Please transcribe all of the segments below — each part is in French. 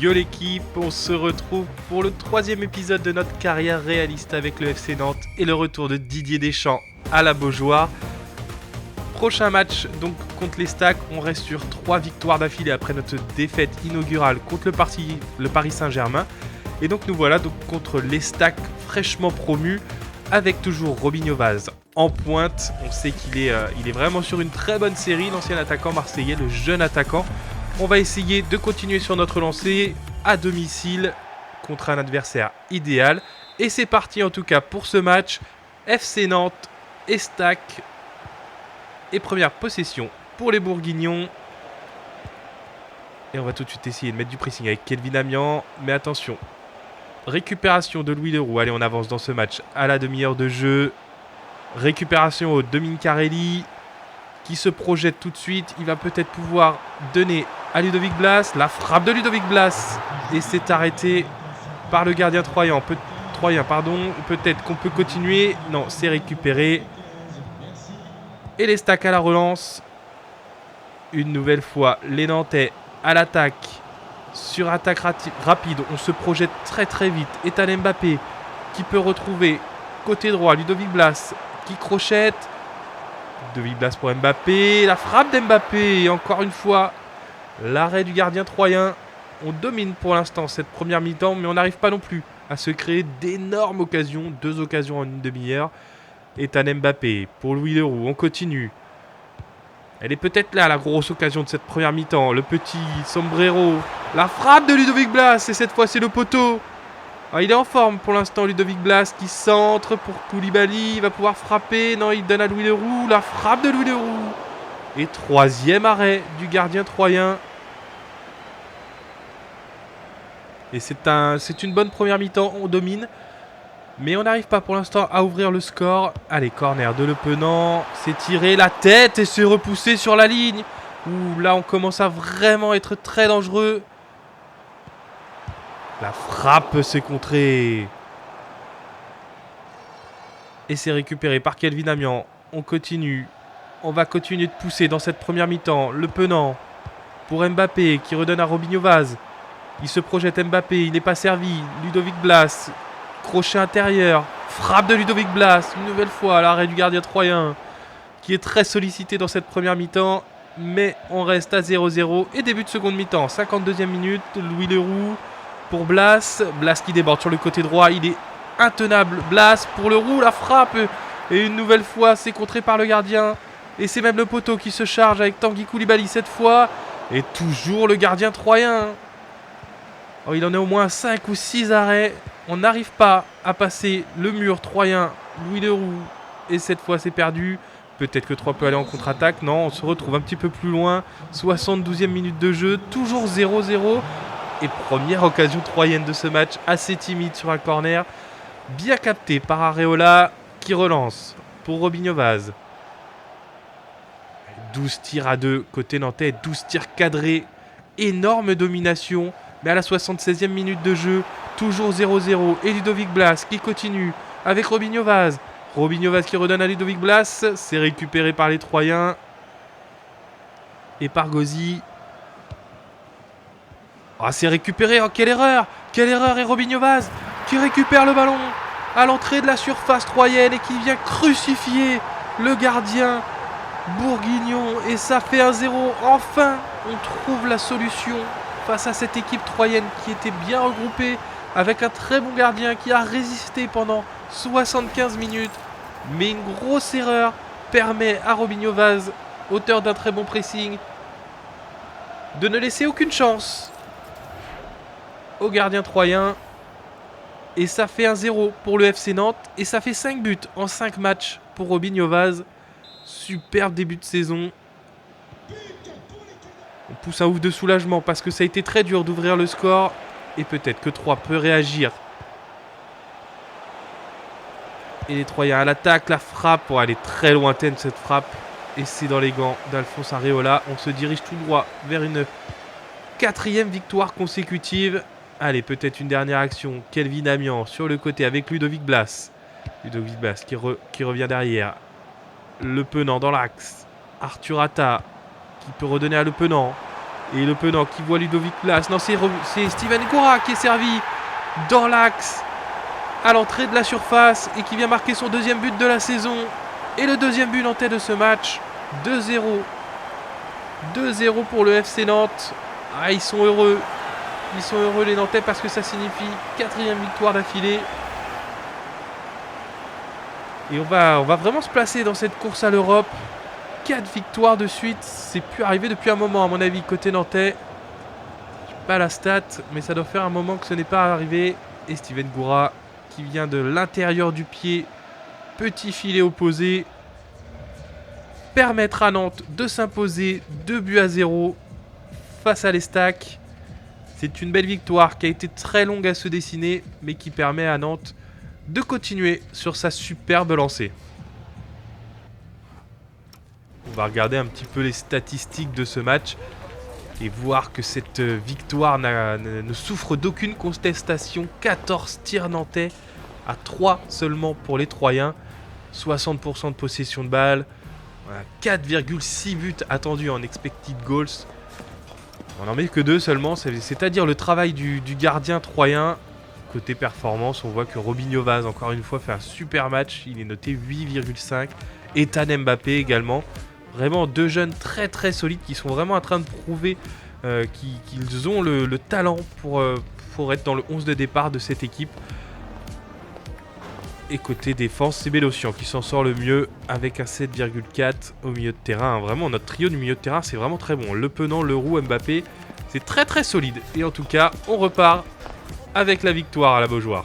Yo l'équipe, on se retrouve pour le 3e épisode de notre carrière réaliste avec le FC Nantes et le retour de Didier Deschamps à la Beaujoire. Prochain match donc contre les Stacks, on reste sur 3 victoires d'affilée après notre défaite inaugurale contre le Paris Saint-Germain. Et donc nous voilà donc contre les Stacks fraîchement promus avec toujours Robinho Vaz en pointe. On sait qu'il est vraiment sur une très bonne série, l'ancien attaquant marseillais, le jeune attaquant. On va essayer de continuer sur notre lancée à domicile contre un adversaire idéal. Et c'est parti en tout cas pour ce match. FC Nantes et Stacks. Et première possession pour les Bourguignons. Et on va tout de suite essayer de mettre du pressing avec Kelvin Amian. Mais attention, récupération de Louis Leroux. Allez, on avance dans ce match à la demi-heure de jeu. Récupération au Domincarelli qui se projette tout de suite. Il va peut-être pouvoir donner à Ludovic Blas. La frappe de Ludovic Blas. Et c'est arrêté par le gardien troyen. Peut-être qu'on peut continuer. Non, c'est récupéré. Et les Stacks à la relance. Une nouvelle fois, les Nantais à l'attaque. Sur attaque rapide, on se projette très très vite. Ethan Mbappé qui peut retrouver côté droit Ludovic Blas qui crochette. Ludovic Blas pour Mbappé. La frappe d'Mbappé. Et encore une fois, l'arrêt du gardien troyen. On domine pour l'instant cette première mi-temps, mais on n'arrive pas non plus à se créer d'énormes occasions. 2 occasions en une demi-heure. Ethan Mbappé pour Louis Leroux. On continue. Elle est peut-être là, la grosse occasion de cette première mi-temps. Le petit sombrero. La frappe de Ludovic Blas. Et cette fois, c'est le poteau. Ah, il est en forme pour l'instant, Ludovic Blas, qui centre pour Koulibaly. Il va pouvoir frapper. Non, il donne à Louis Leroux. La frappe de Louis Leroux. Et 3e arrêt du gardien troyen. Et c'est une bonne première mi-temps. On domine. Mais on n'arrive pas pour l'instant à ouvrir le score. Allez, corner de Le Penant. C'est tiré la tête et c'est repoussé sur la ligne. Ouh, là, on commence à vraiment être très dangereux. La frappe, c'est contré. Et c'est récupéré par Kelvin Amian. On continue. On va continuer de pousser dans cette première mi-temps. Le Penant pour Mbappé qui redonne à Robinho Vaz. Il se projette Mbappé. Il n'est pas servi. Ludovic Blas. Crochet intérieur. Frappe de Ludovic Blas. Une nouvelle fois à l'arrêt du gardien troyen qui est très sollicité dans cette première mi-temps. Mais on reste à 0-0. Et début de seconde mi-temps. 52e minute. Louis Leroux pour Blas. Blas qui déborde sur le côté droit. Il est intenable. Blas pour Leroux. La frappe. Et une nouvelle fois, c'est contré par le gardien. Et c'est même le poteau qui se charge avec Tanguy Koulibaly cette fois. Et toujours le gardien troyen. Oh, il en est au moins 5 ou 6 arrêts. On n'arrive pas à passer le mur troyen. Louis Leroux. Et cette fois, c'est perdu. Peut-être que 3 peut aller en contre-attaque. Non, on se retrouve un petit peu plus loin. 72e minute de jeu. Toujours 0-0. Et première occasion troyenne de ce match. Assez timide sur un corner. Bien capté par Areola qui relance pour Robinho Vaz. 12 tirs à 2 côté nantais. 12 tirs cadrés. Énorme domination. Mais à la 76e minute de jeu, toujours 0-0. Et Ludovic Blas qui continue avec Robinho Vaz. Robinho Vaz qui redonne à Ludovic Blas. C'est récupéré par les Troyens. Et par Gauzy. Ah, c'est récupéré. Oh, quelle erreur! Quelle erreur! Et Robinho Vaz qui récupère le ballon à l'entrée de la surface troyenne et qui vient crucifier le gardien bourguignon. Et ça fait 1-0. Enfin, on trouve la solution face à cette équipe troyenne qui était bien regroupée avec un très bon gardien qui a résisté pendant 75 minutes. Mais une grosse erreur permet à Robinho Vaz, auteur d'un très bon pressing, de ne laisser aucune chance au gardien troyen. Et ça fait 1-0 pour le FC Nantes. Et ça fait 5 buts en 5 matchs pour Robinho Vaz. Superbe début de saison. On pousse un ouf de soulagement parce que ça a été très dur d'ouvrir le score. Et peut-être que 3 peut réagir. Et les Troyens à l'attaque. La frappe. Oh, elle est très lointaine cette frappe. Et c'est dans les gants d'Alphonse Areola. On se dirige tout droit vers une 4e victoire consécutive. Allez, peut-être une dernière action. Kelvin Amian sur le côté avec Ludovic Blas. Ludovic Blas qui revient derrière. Le Penant dans l'axe. Arthur Atta qui peut redonner à Le Penant. Et Le Penant qui voit Ludovic Blas. Non, c'est Steven Goura qui est servi dans l'axe à l'entrée de la surface et qui vient marquer son deuxième but de la saison. Et le deuxième but nantais de ce match. 2-0. 2-0 pour le FC Nantes. Ah, ils sont heureux. Ils sont heureux les Nantais parce que ça signifie 4e victoire d'affilée. Et on va vraiment se placer dans cette course à l'Europe. 4 victoires de suite. C'est plus arrivé depuis un moment à mon avis côté nantais. Je n'ai pas la stat, mais ça doit faire un moment que ce n'est pas arrivé. Et Steven Goura qui vient de l'intérieur du pied. Petit filet opposé. Permettre à Nantes de s'imposer 2-0 face à l'Estac. C'est une belle victoire qui a été très longue à se dessiner, mais qui permet à Nantes de continuer sur sa superbe lancée. On va regarder un petit peu les statistiques de ce match et voir que cette victoire ne souffre d'aucune contestation. 14 tirs nantais à 3 seulement pour les Troyens. 60% de possession de balle. Voilà, 4,6 buts attendus en expected goals. On n'en met que 2 seulement, c'est-à-dire le travail du gardien troyen. Côté performance, on voit que Robinho Vaz, encore une fois, fait un super match. Il est noté 8,5. Ethan Mbappé également. Vraiment 2 jeunes très très solides qui sont vraiment en train de prouver qu'ils ont le talent pour être dans le 11 de départ de cette équipe. Et côté défense, c'est Bélocian qui s'en sort le mieux avec un 7,4 au milieu de terrain. Vraiment, notre trio du milieu de terrain, c'est vraiment très bon. Le Penant, Leroux, Mbappé, c'est très très solide. Et en tout cas, on repart avec la victoire à la Beaujoire.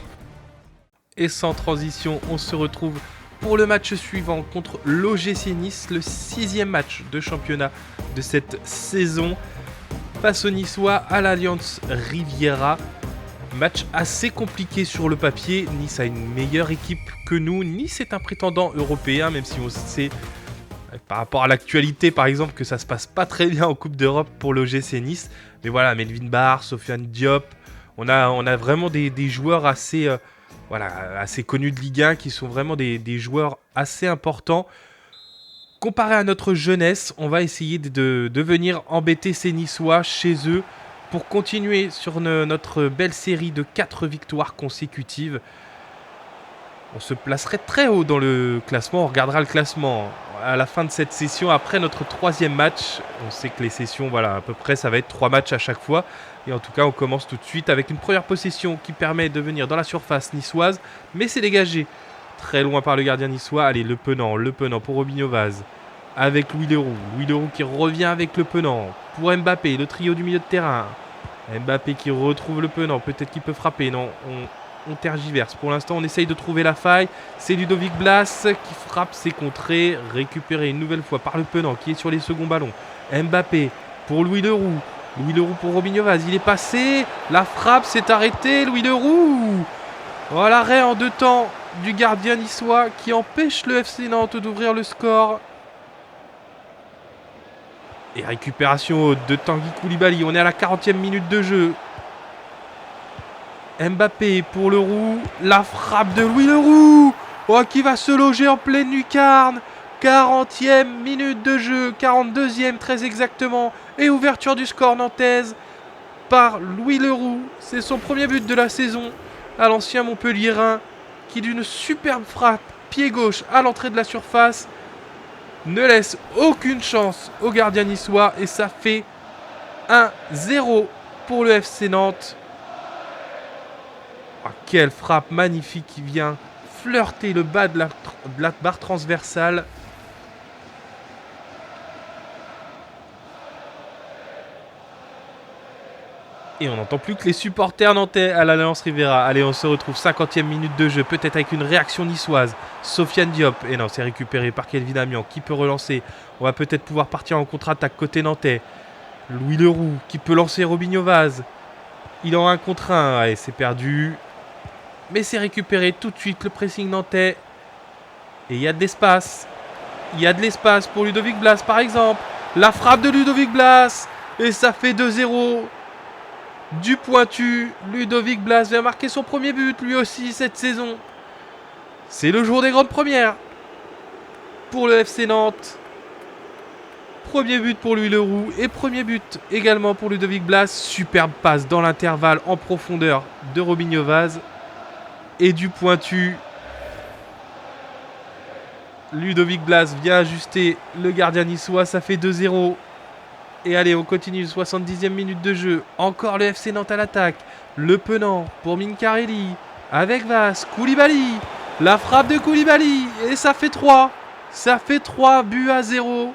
Et sans transition, on se retrouve pour le match suivant contre l'OGC Nice, le 6e match de championnat de cette saison. Face aux Niçois à l'Alliance Riviera. Match assez compliqué sur le papier. Nice a une meilleure équipe que nous. Nice est un prétendant européen, même si on sait, par rapport à l'actualité par exemple, que ça se passe pas très bien en Coupe d'Europe pour l'OGC Nice. Mais voilà, Melvin Barr, Sofiane Diop, on a vraiment des joueurs assez connus de Ligue 1 qui sont vraiment des joueurs assez importants. Comparé à notre jeunesse, on va essayer de venir embêter ces Niçois chez eux pour continuer sur notre belle série de 4 victoires consécutives. On se placerait très haut dans le classement. On regardera le classement à la fin de cette session après notre 3e match. On sait que les sessions, voilà, à peu près, ça va être 3 matchs à chaque fois. Et en tout cas, on commence tout de suite avec une première possession qui permet de venir dans la surface niçoise. Mais c'est dégagé très loin par le gardien niçois. Allez, Le Penant pour Robinho Vaz. Avec Louis Leroux. Louis Leroux qui revient avec Le Penant. Pour Mbappé, le trio du milieu de terrain. Mbappé qui retrouve Le Penant. Peut-être qu'il peut frapper. Non, on tergiverse. Pour l'instant, on essaye de trouver la faille. C'est Ludovic Blas qui frappe ses contrées. Récupéré une nouvelle fois par Le Penant qui est sur les seconds ballons. Mbappé pour Louis Leroux. Louis Leroux pour Robinho Vaz. Il est passé. La frappe s'est arrêtée. Louis Leroux. Oh, l'arrêt en 2 temps du gardien niçois qui empêche le FC Nantes d'ouvrir le score. Et récupération de Tanguy Koulibaly. On est à la 40e minute de jeu. Mbappé pour Leroux. La frappe de Louis Leroux. Oh, qui va se loger en pleine lucarne. 40e minute de jeu. 42e très exactement. Et ouverture du score nantaise par Louis Leroux. C'est son premier but de la saison à l'ancien Montpellierin qui d'une superbe frappe pied gauche à l'entrée de la surface ne laisse aucune chance au gardien niçois et ça fait 1-0 pour le FC Nantes. Oh, quelle frappe magnifique qui vient flirter le bas de la barre transversale. Et on n'entend plus que les supporters nantais à l'Alliance Riviera. Allez, on se retrouve 50e minute de jeu, peut-être avec une réaction niçoise. Sofiane Diop, et non, c'est récupéré par Kelvin Amian qui peut relancer. On va peut-être pouvoir partir en contre-attaque côté nantais. Louis Leroux qui peut lancer Robinho Vaz. Il en a un contre 1, ouais, c'est perdu. Mais c'est récupéré tout de suite, le pressing nantais. Et il y a de l'espace. Il y a de l'espace pour Ludovic Blas par exemple. La frappe de Ludovic Blas. Et ça fait 2-0. Du pointu, Ludovic Blas vient marquer son premier but lui aussi cette saison. C'est le jour des grandes premières pour le FC Nantes. Premier but pour Louis Leroux et premier but également pour Ludovic Blas. Superbe passe dans l'intervalle en profondeur de Robinho Vaz et du pointu. Ludovic Blas vient ajuster le gardien niçois, ça fait 2-0. Et allez, on continue, 70e minute de jeu. Encore le FC Nantes à l'attaque. Le Penant pour Mincarelli. Avec Vaz, Koulibaly. La frappe de Koulibaly. Et ça fait 3. Ça fait 3-0.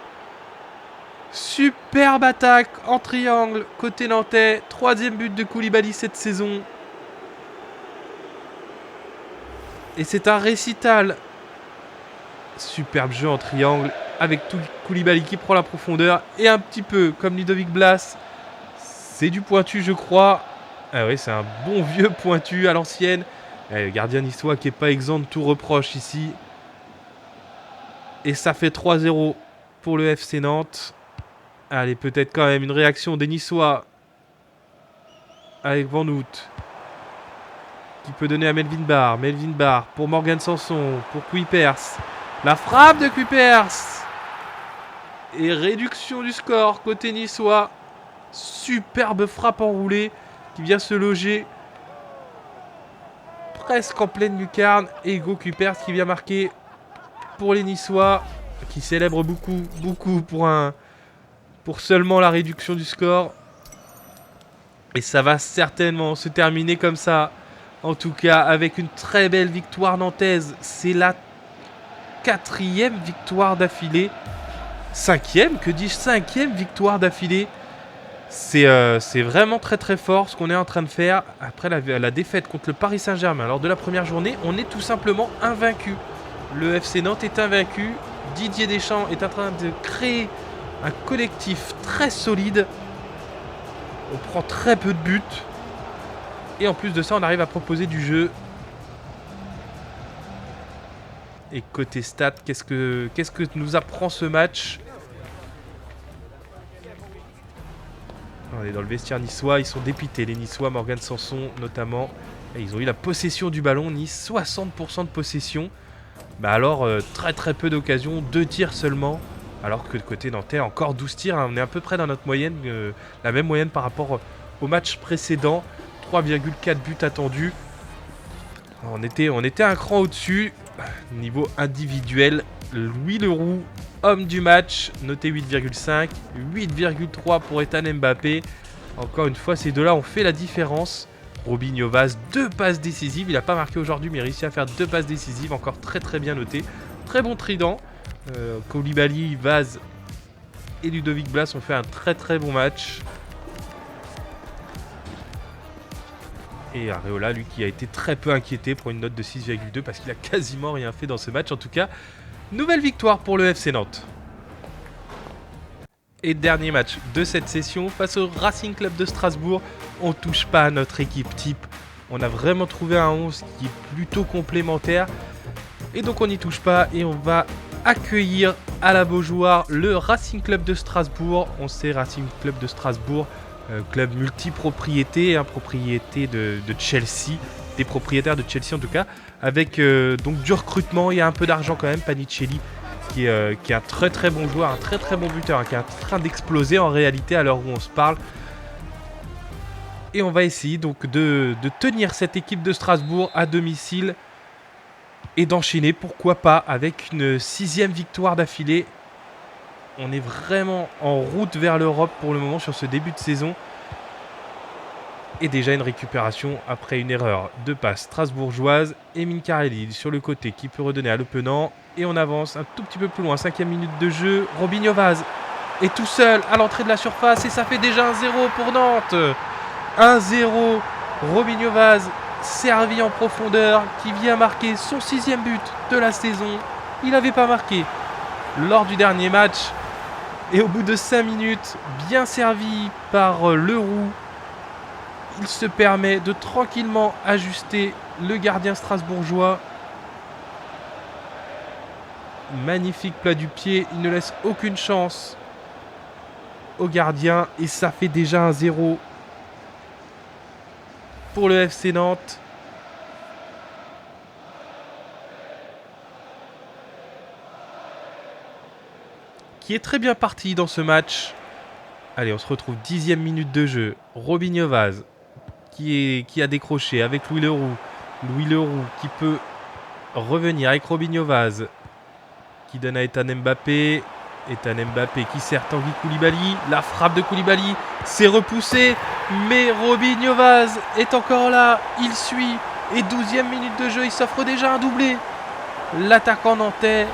Superbe attaque en triangle côté nantais. 3e but de Koulibaly cette saison. Et c'est un récital. Superbe jeu en triangle avec tout Koulibaly qui prend la profondeur. Et un petit peu comme Ludovic Blas. C'est du pointu je crois. Ah oui, c'est un bon vieux pointu à l'ancienne. Le gardien niçois qui n'est pas exempt de tout reproche ici. Et ça fait 3-0 pour le FC Nantes. Allez, peut-être quand même une réaction des Niçois. Avec Van Hout. Qui peut donner à Melvin Barr. Melvin Barr pour Morgan Sanson. Pour Kuipers. La frappe de Kuipers. Et réduction du score côté niçois. Superbe frappe enroulée qui vient se loger presque en pleine lucarne. Et Hugo Kuipers qui vient marquer pour les Niçois. Qui célèbrent beaucoup pour seulement la réduction du score. Et ça va certainement se terminer comme ça. En tout cas, avec une très belle victoire nantaise. C'est la 4e victoire d'affilée. 5e, que dis-je, 5e victoire d'affilée. C'est vraiment très très fort ce qu'on est en train de faire. Après la défaite contre le Paris Saint-Germain lors de la première journée, on est tout simplement invaincu. Le FC Nantes est invaincu. Didier Deschamps est en train de créer un collectif très solide. On prend très peu de buts. Et en plus de ça, on arrive à proposer du jeu. Et côté stats, qu'est-ce que nous apprend ce match? On est dans le vestiaire niçois. Ils sont dépités, les Niçois, Morgan Sanson notamment. Et ils ont eu la possession du ballon. Nice, 60% de possession. Bah alors, très très peu d'occasions. 2 tirs seulement. Alors que de côté nantais, encore 12 tirs. Hein. On est à peu près dans notre moyenne. La même moyenne par rapport au match précédent. 3,4 buts attendus. On était un cran au-dessus. Niveau individuel, Louis Leroux, homme du match, noté 8,5. 8,3 pour Ethan Mbappé. Encore une fois, ces deux-là ont fait la différence. Robinho Vaz, 2 passes décisives. Il n'a pas marqué aujourd'hui, mais il réussit à faire 2 passes décisives. Encore très très bien noté. Très bon trident. Koulibaly, Vaz et Ludovic Blas ont fait un très très bon match. Et Areola, lui, qui a été très peu inquiété pour une note de 6,2 parce qu'il a quasiment rien fait dans ce match. En tout cas, nouvelle victoire pour le FC Nantes. Et dernier match de cette session face au Racing Club de Strasbourg. On ne touche pas à notre équipe type. On a vraiment trouvé un 11 qui est plutôt complémentaire. Et donc on n'y touche pas et on va accueillir à la Beaujoire le Racing Club de Strasbourg. On sait Racing Club de Strasbourg, club multipropriété, propriété de Chelsea, des propriétaires de Chelsea en tout cas, avec donc du recrutement, il y a un peu d'argent quand même. Panicelli qui est un très très bon joueur, un très très bon buteur, hein, qui est en train d'exploser en réalité à l'heure où on se parle. Et on va essayer donc de tenir cette équipe de Strasbourg à domicile et d'enchaîner, pourquoi pas, avec une 6e victoire d'affilée. On est vraiment en route vers l'Europe pour le moment sur ce début de saison. Et déjà une récupération après une erreur de passe strasbourgeoise. Et Mincarelli sur le côté qui peut redonner à Le Penant. Et on avance un tout petit peu plus loin, 5e minute de jeu. Robinho Vaz est tout seul à l'entrée de la surface et ça fait déjà 1-0 pour Nantes. 1-0, Robinho Vaz servi en profondeur qui vient marquer son 6e but de la saison. Il n'avait pas marqué lors du dernier match. Et au bout de 5 minutes, bien servi par Leroux, il se permet de tranquillement ajuster le gardien strasbourgeois. Magnifique plat du pied, il ne laisse aucune chance au gardien. Et ça fait déjà 1-0 pour le FC Nantes. qui est très bien parti dans ce match. Allez, on se retrouve 10e minute de jeu. Robinho Vaz qui a décroché avec Louis Leroux. Louis Leroux qui peut revenir avec Robinho Vaz qui donne à Ethan Mbappé. Ethan Mbappé qui sert Tanguy Koulibaly. La frappe de Koulibaly, c'est repoussé. Mais Robinho Vaz est encore là. Il suit. Et 12e minute de jeu, il s'offre déjà un doublé. L'attaquant nantais.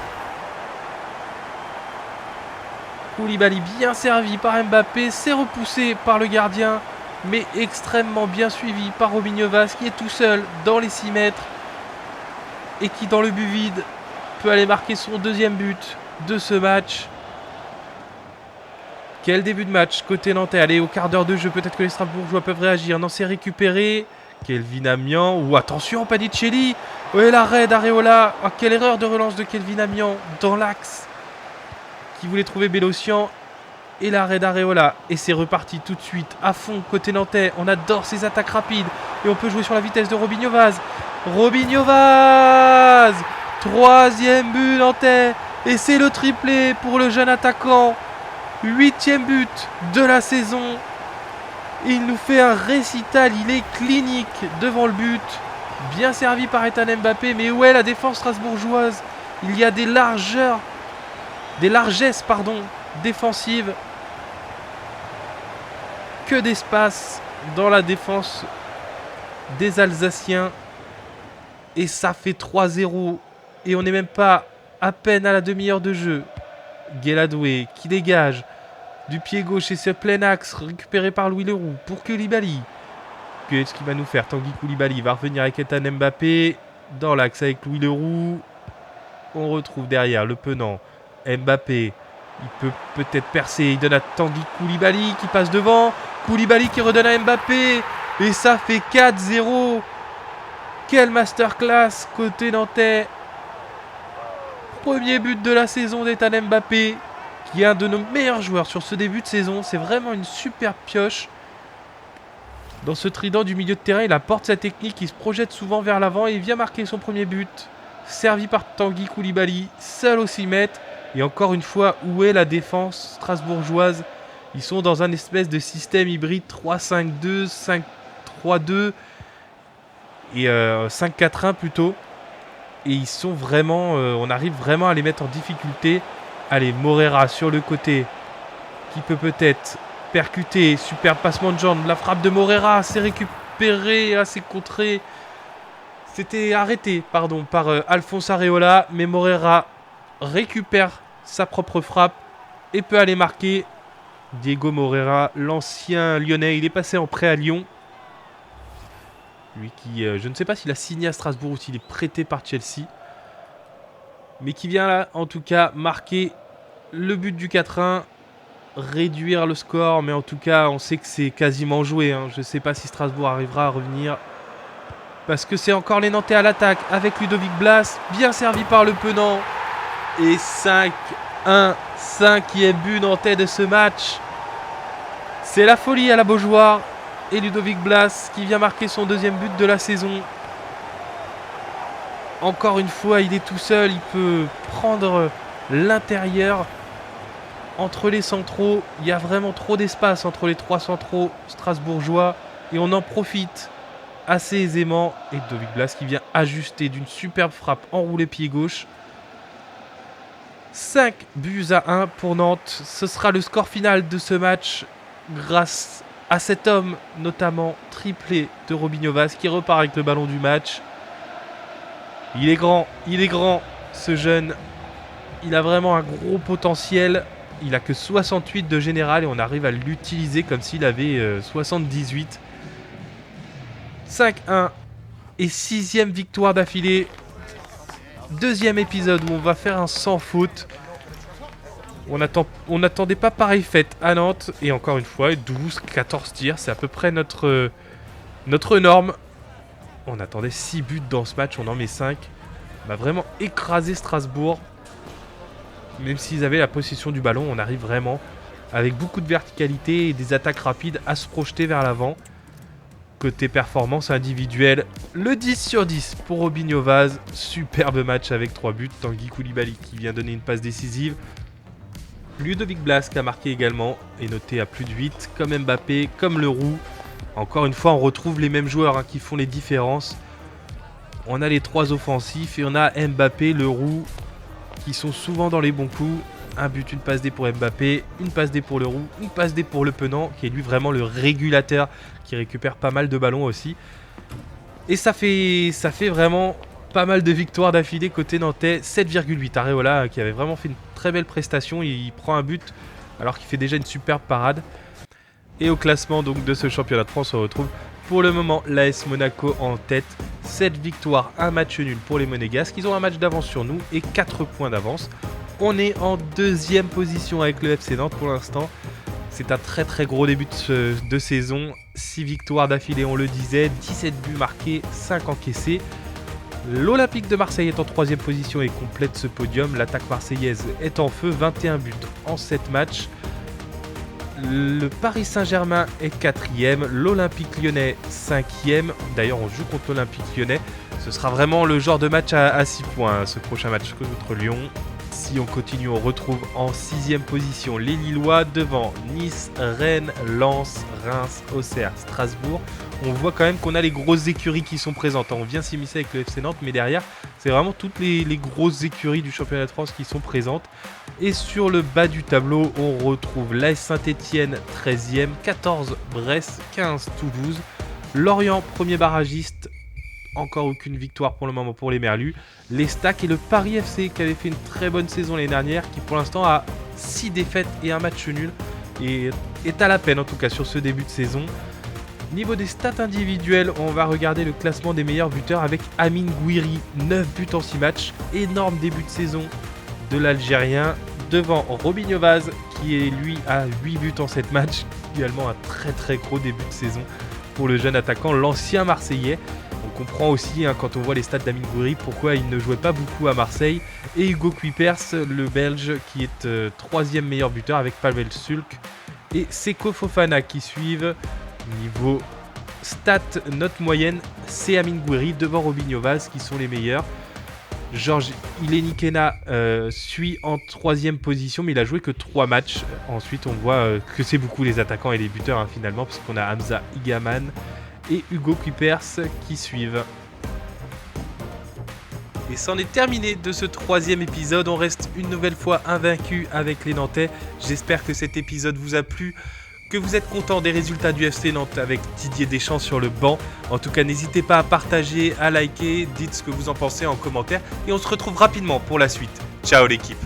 Koulibaly bien servi par Mbappé. C'est repoussé par le gardien. Mais extrêmement bien suivi par Robinho Vaz qui est tout seul dans les 6 mètres. Et qui dans le but vide peut aller marquer son 2e but de ce match. Quel début de match côté nantais. Allez, au quart d'heure de jeu, peut-être que les Strasbourgeois peuvent réagir. Non, c'est récupéré. Kelvin Amian. Ou attention, Panicelli. Ouais, l'arrêt d'Areola. Oh, quelle erreur de relance de Kelvin Amian dans l'axe. Qui voulait trouver Bélocian. Et l'arrêt d'Areola. Et c'est reparti tout de suite à fond côté nantais. On adore ces attaques rapides. Et on peut jouer sur la vitesse de Robinho Vaz. Robinho Vaz. 3e but nantais. Et c'est le triplé pour le jeune attaquant. 8e but de la saison. Il nous fait un récital. Il est clinique devant le but. Bien servi par Ethan Mbappé. Mais où est la défense strasbourgeoise? Il y a des largesses défensives. Que d'espace dans la défense des Alsaciens. Et ça fait 3-0. Et on n'est même pas à peine à la demi-heure de jeu. Guéladoué qui dégage du pied gauche et ce plein axe récupéré par Louis Leroux pour Koulibaly. Qu'est-ce qu'il va nous faire? Tanguy Koulibaly va revenir avec Ethan Mbappé dans l'axe avec Louis Leroux. On retrouve derrière le penant Mbappé. Il peut peut-être percer. Il donne à Tanguy Koulibaly qui passe devant. Koulibaly qui redonne à Mbappé. Et ça fait 4-0. Quelle masterclass côté nantais. Premier but de la saison d'Ethan Mbappé, qui est un de nos meilleurs joueurs sur ce début de saison. C'est vraiment une super pioche. Dans ce trident du milieu de terrain, il apporte sa technique, il se projette souvent vers l'avant et il vient marquer son premier but. Servi par Tanguy Koulibaly, seul au 6 mètres. Et encore une fois, où est la défense strasbourgeoise? Ils sont dans un espèce de système hybride 3-5-2, 5-3-2 et 5-4-1 plutôt. Et ils sont vraiment... on arrive vraiment à les mettre en difficulté. Allez, Morera sur le côté. Qui peut peut-être percuter. Super passement de jambe. La frappe de Morera. C'est récupéré. C'est contré. C'était arrêté, pardon, par Alphonse Areola. Mais Morera récupère sa propre frappe. Et peut aller marquer. Diego Morera, l'ancien lyonnais. Il est passé en prêt à Lyon. Lui qui, je ne sais pas s'il a signé à Strasbourg ou s'il est prêté par Chelsea. Mais qui vient là, en tout cas, marquer le but du 4-1. Réduire le score. Mais en tout cas, on sait que c'est quasiment joué. Je ne sais pas si Strasbourg arrivera à revenir. Parce que c'est encore les Nantais à l'attaque. Avec Ludovic Blas. Bien servi par le Penant. Et 5-1. 5e but nantais de ce match. C'est la folie à la Beaujoire. Et Ludovic Blas qui vient marquer son 2e but de la saison. Encore une fois, il est tout seul. Il peut prendre l'intérieur entre les centraux. Il y a vraiment trop d'espace entre les 3 centraux strasbourgeois. Et on en profite assez aisément. Et Ludovic Blas qui vient ajuster d'une superbe frappe enroulée pied gauche. 5-1 pour Nantes. Ce sera le score final de ce match grâce à cet homme, notamment triplé de Robinho Vaz, qui repart avec le ballon du match. Il est grand, ce jeune. Il a vraiment un gros potentiel. Il a que 68 de général et on arrive à l'utiliser comme s'il avait 78. 5-1 et 6e victoire d'affilée. 2e épisode où on va faire un sans faute. On n'attendait pas pareille fête à Nantes. Et encore une fois, 12-14 tirs. C'est à peu près notre norme. On attendait 6 buts dans ce match. On en met 5. On a vraiment écrasé Strasbourg. Même s'ils avaient la possession du ballon, on arrive vraiment avec beaucoup de verticalité et des attaques rapides à se projeter vers l'avant. Côté performance individuelle, le 10/10 pour Robinho Vaz. Superbe match avec 3 buts. Tanguy Koulibaly qui vient donner une passe décisive. Ludovic Blas qui a marqué également, est noté à plus de 8, comme Mbappé, comme Leroux. Encore une fois, on retrouve les mêmes joueurs qui font les différences. On a les 3 offensifs et on a Mbappé, Leroux qui sont souvent dans les bons coups. Un but, une passe D pour Mbappé, une passe D pour Leroux, une passe D pour Le Penant qui est lui vraiment le régulateur qui récupère pas mal de ballons aussi. Et ça fait vraiment pas mal de victoires d'affilée côté nantais. 7,8. Areola qui avait vraiment fait une très belle prestation. Il prend un but alors qu'il fait déjà une superbe parade. Et au classement donc de ce championnat de France, on retrouve pour le moment l'AS Monaco en tête. 7 victoires, 1 match nul pour les Monégasques. Ils ont un match d'avance sur nous et 4 points d'avance. On est en 2e position avec le FC Nantes pour l'instant. C'est un très gros début de saison. 6 victoires d'affilée, on le disait. 17 buts marqués, 5 encaissés. L'Olympique de Marseille est en 3e position et complète ce podium. L'attaque marseillaise est en feu, 21 buts en 7 matchs. Le Paris Saint-Germain est 4e, l'Olympique Lyonnais 5e. D'ailleurs, on joue contre l'Olympique Lyonnais. Ce sera vraiment le genre de match à 6 points, ce prochain match contre Lyon. Si on continue, on retrouve en 6e position les Lillois, devant Nice, Rennes, Lens, Reims, Auxerre, Strasbourg. On voit quand même qu'on a les grosses écuries qui sont présentes. On vient s'immiscer avec le FC Nantes, mais derrière, c'est vraiment toutes les grosses écuries du championnat de France qui sont présentes. Et sur le bas du tableau, on retrouve l'AS Saint-Etienne 13e, 14 Brest, 15 Toulouse, Lorient premier barragiste, encore aucune victoire pour le moment pour les Merlus, les Stacks et le Paris FC qui avait fait une très bonne saison l'année dernière, qui pour l'instant a 6 défaites et un match nul et est à la peine en tout cas sur ce début de saison. Niveau des stats individuelles, on va regarder le classement des meilleurs buteurs avec Amine Gouiri, 9 buts en 6 matchs, énorme début de saison de l'Algérien, devant Robinho Vaz qui est lui à 8 buts en 7 matchs, également un très gros début de saison pour le jeune attaquant, l'ancien Marseillais. On comprend aussi quand on voit les stats d'Amine Gouiri pourquoi il ne jouait pas beaucoup à Marseille. Et Hugo Kuipers, le Belge qui est 3e meilleur buteur avec Pavel Sulk et Seko Fofana qui suivent. Niveau stats, note moyenne, c'est Amine Gouiri devant Robinho Vaz qui sont les meilleurs. Georges Ilenikena suit en 3e position, mais il a joué que 3 matchs. Ensuite, on voit que c'est beaucoup les attaquants et les buteurs finalement, puisqu'on a Hamza Igaman et Hugo Kuipers qui suivent. Et c'en est terminé de ce 3e épisode. On reste une nouvelle fois invaincu avec les Nantais. J'espère que cet épisode vous a plu, que vous êtes content des résultats du FC Nantes avec Didier Deschamps sur le banc. En tout cas, n'hésitez pas à partager, à liker, dites ce que vous en pensez en commentaire et on se retrouve rapidement pour la suite. Ciao l'équipe!